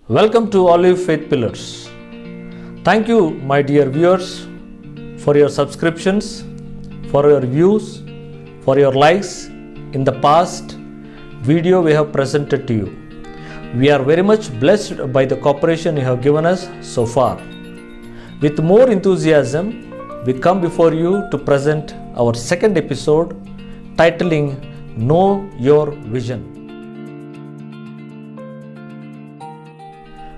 Welcome to Olive Faith Pillars. Thank you, my dear viewers, for your subscriptions, for your views, for your likes in the past video we have presented to you. We are very much blessed by the cooperation you have given us so far. With more enthusiasm, we come before you to present our second episode titling Know Your Vision.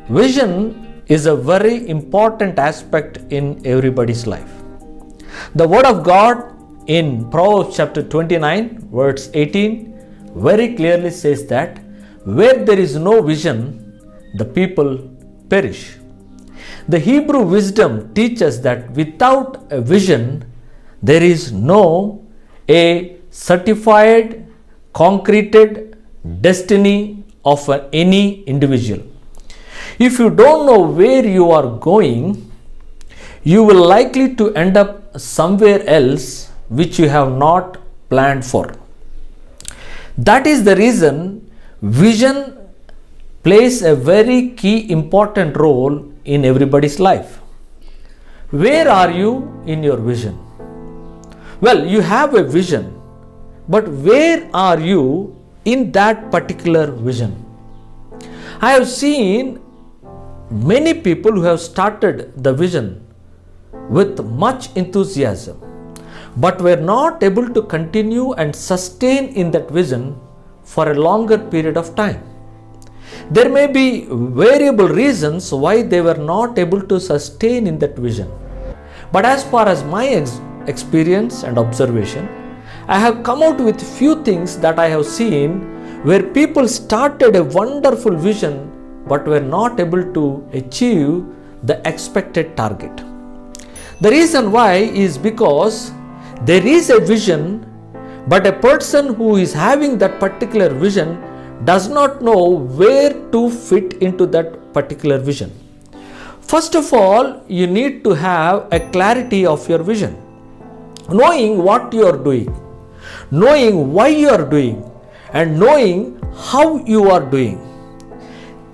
Vision is a very important aspect in everybody's life. The Word of God in Proverbs chapter 29 verse 18 very clearly says that where there is no vision, the people perish. The Hebrew wisdom teaches that without a vision, there is no a certified, concreted destiny of any individual. If you don't know where you are going, you will likely to end up somewhere else which you have not planned for. That is the reason vision plays a very key important role in everybody's life. Where are you in your vision? Well, you have a vision, but where are you in that particular vision? I have seen many people who have started the vision with much enthusiasm, but were not able to continue and sustain in that vision for a longer period of time. There may be variable reasons why they were not able to sustain in that vision. But as far as my experience and observation, I have come out with few things that I have seen where people started a wonderful vision but were not able to achieve the expected target. The reason why is because there is a vision, but a person who is having that particular vision does not know where to fit into that particular vision. First of all, you need to have a clarity of your vision, knowing what you are doing, knowing why you are doing, and knowing how you are doing.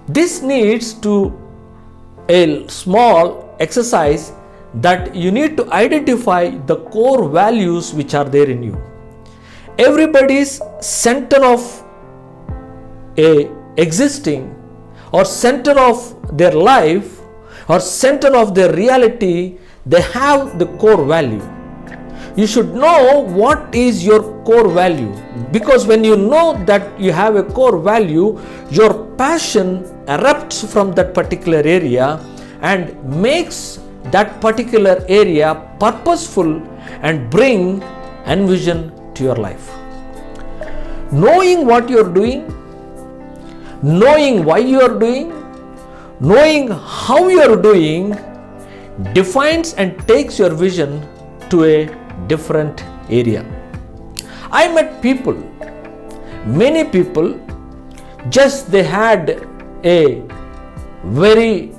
This needs to a small exercise that you need to identify the core values which are there in you. Everybody's center of existing or center of their life or center of their reality, they have the core value. You should know what is your core value, because when you know that you have a core value, your passion erupts from that particular area and makes that particular area purposeful and bring envision to your life. Knowing what you are doing, knowing why you are doing, knowing how you are doing defines and takes your vision to a different area. I met people, many people, just they had a very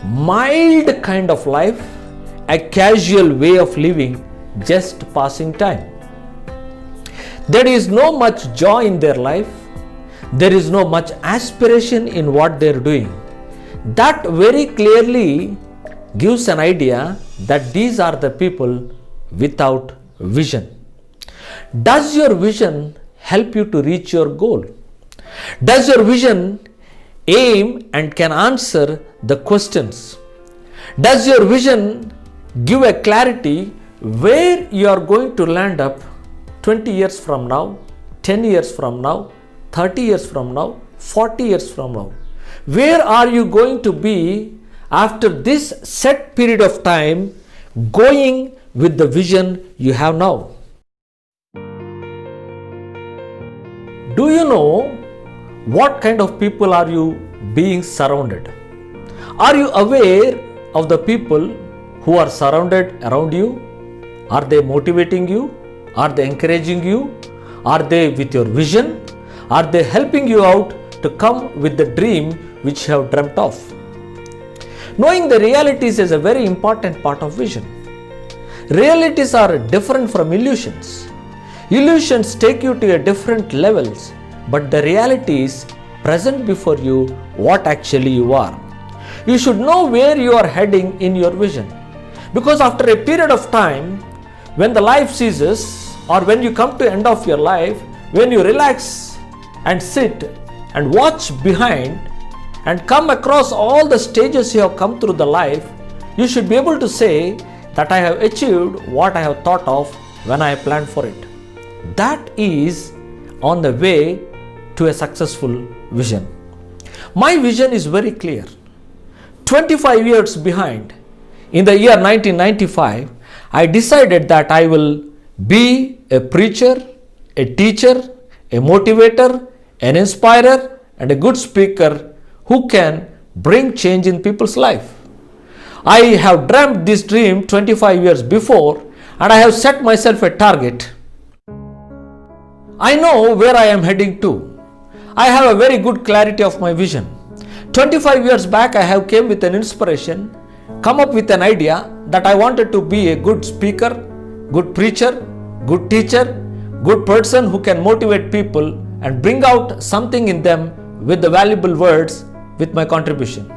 mild kind of life, a casual way of living, just passing time. There is no much joy in their life. There is no much aspiration in what they are doing. That very clearly gives an idea that these are the people without vision. Does your vision help you to reach your goal? Does your vision aim and can answer the questions? Does your vision give a clarity where you are going to land up 20 years from now, 10 years from now, 30 years from now, 40 years from now? Where are you going to be after this set period of time, going with the vision you have now? Do you know what kind of people are you being surrounded? Are you aware of the people who are surrounded around you? Are they motivating you? Are they encouraging you? Are they with your vision? Are they helping you out to come with the dream which you have dreamt of? Knowing the realities is a very important part of vision. Realities are different from illusions. Illusions take you to a different levels, but the realities present before you what actually you are. You should know where you are heading in your vision. Because after a period of time, when the life ceases, or when you come to end of your life, when you relax and sit and watch behind and come across all the stages you have come through the life, you should be able to say that I have achieved what I have thought of when I planned for it. That is on the way to a successful vision. My vision is very clear. 25 years behind, in the year 1995, I decided that I will be a preacher, a teacher, a motivator, an inspirer, and a good speaker who can bring change in people's life. I have dreamt this dream 25 years before, and I have set myself a target. I know where I am heading to. I have a very good clarity of my vision. 25 years back, I have came with an inspiration, come up with an idea that I wanted to be a good speaker, good preacher, good teacher, good person who can motivate people and bring out something in them with the valuable words with my contribution.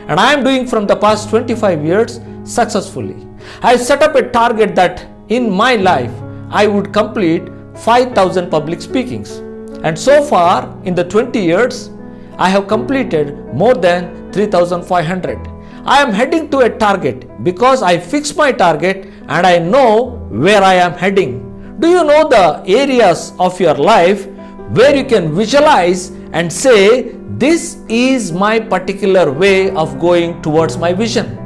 And I am doing from the past 25 years successfully. I set up a target that in my life I would complete 5,000 public speakings. And so far in the 20 years, I have completed more than 3,500. I am heading to a target because I fix my target and I know where I am heading. Do you know the areas of your life where you can visualize and say, this is my particular way of going towards my vision?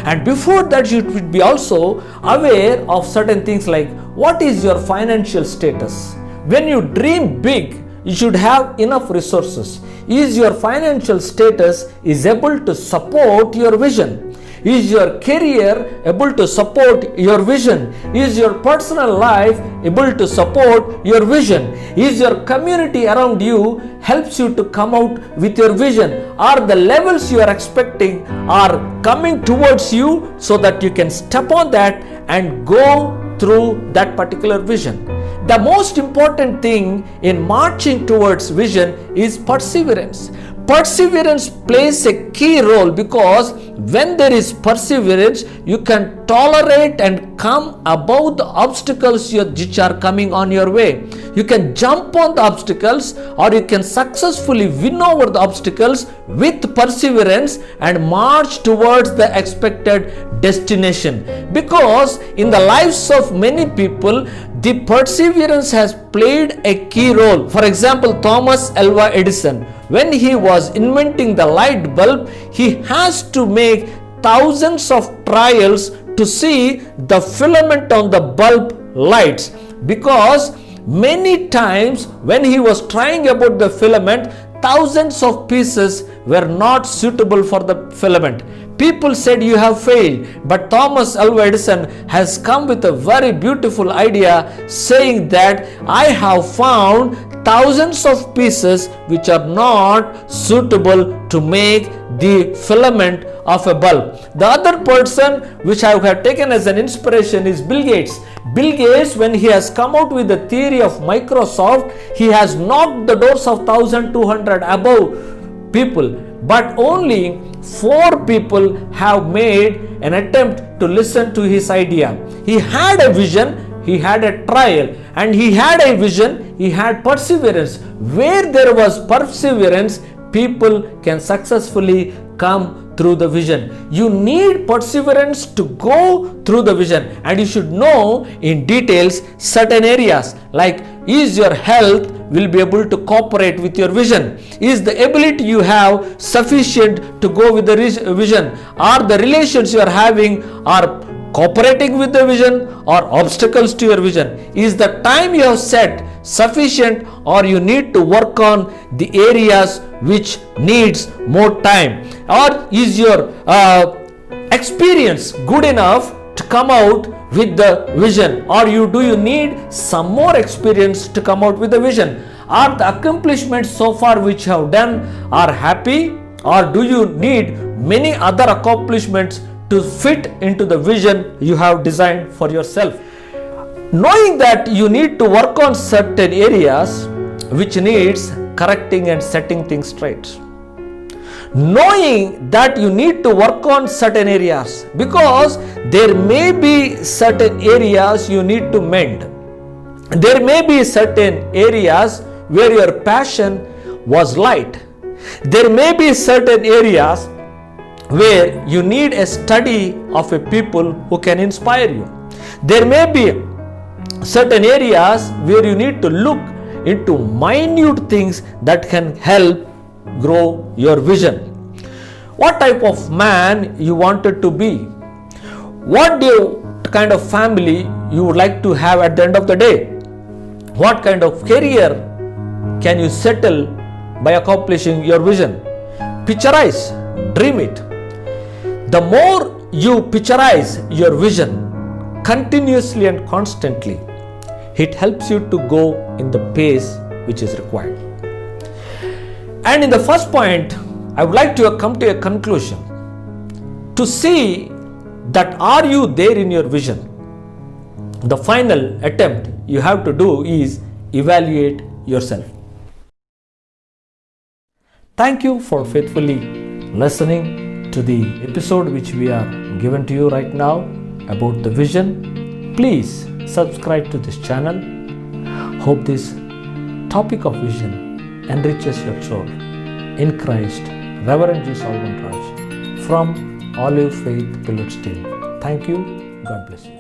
And before that, you should be also aware of certain things like what is your financial status. When you dream big, you should have enough resources. Is your financial status is able to support your vision? Is your career able to support your vision? Is your personal life able to support your vision? Is your community around you helps you to come out with your vision? Are the levels you are expecting are coming towards you so that you can step on that and go through that particular vision? The most important thing in marching towards vision is perseverance. Perseverance plays a key role because when there is perseverance, you can tolerate and come above the obstacles which are coming on your way. You can jump on the obstacles or you can successfully win over the obstacles with perseverance and march towards the expected destination. Because in the lives of many people, the perseverance has played a key role. For example, Thomas Alva Edison, when he was inventing the light bulb, he has to make thousands of trials to see the filament on the bulb lights, because many times when he was trying about the filament, thousands of pieces were not suitable for the filament. People said you have failed, but Thomas Alva Edison has come with a very beautiful idea saying that I have found thousands of pieces which are not suitable to make the filament of a bulb. The other person which I have taken as an inspiration is Bill Gates. Bill Gates, when he has come out with the theory of Microsoft, he has knocked the doors of 1,200 above people, but only 4 people have made an attempt to listen to his idea. He had a vision, he had a trial, and he had a vision, he had perseverance. Where there was perseverance, people can successfully come through the vision. You need perseverance to go through the vision, and you should know in details certain areas like, is your health will be able to cooperate with your vision? Is the ability you have sufficient to go with the vision? Are the relations you are having are cooperating with the vision or obstacles to your vision? Is the time you have set sufficient, or you need to work on the areas which needs more time? Or is your experience good enough to come out with the vision, or do you need some more experience to come out with the vision? Are the accomplishments so far which you have done are happy, or do you need many other accomplishments to fit into the vision you have designed for yourself? Knowing that you need to work on certain areas which needs correcting and setting things straight. Knowing that you need to work on certain areas, because there may be certain areas you need to mend. There may be certain areas where your passion was light. There may be certain areas where you need a study of a people who can inspire you. There may be certain areas where you need to look into minute things that can help grow your vision. What type of man you wanted to be? What kind of family you would like to have at the end of the day? What kind of career can you settle by accomplishing your vision? Picturize, dream it. The more you picturize your vision continuously and constantly, it helps you to go in the pace which is required. And in the first point, I would like to come to a conclusion. To see that are you there in your vision, the final attempt you have to do is evaluate yourself. Thank you for faithfully listening to the episode which we are given to you right now about the vision. Please subscribe to this channel. Hope this topic of vision enriches your soul. In Christ, Reverend G. Solomon Raj from Olive Faith Pilot Team. Thank you. God bless you.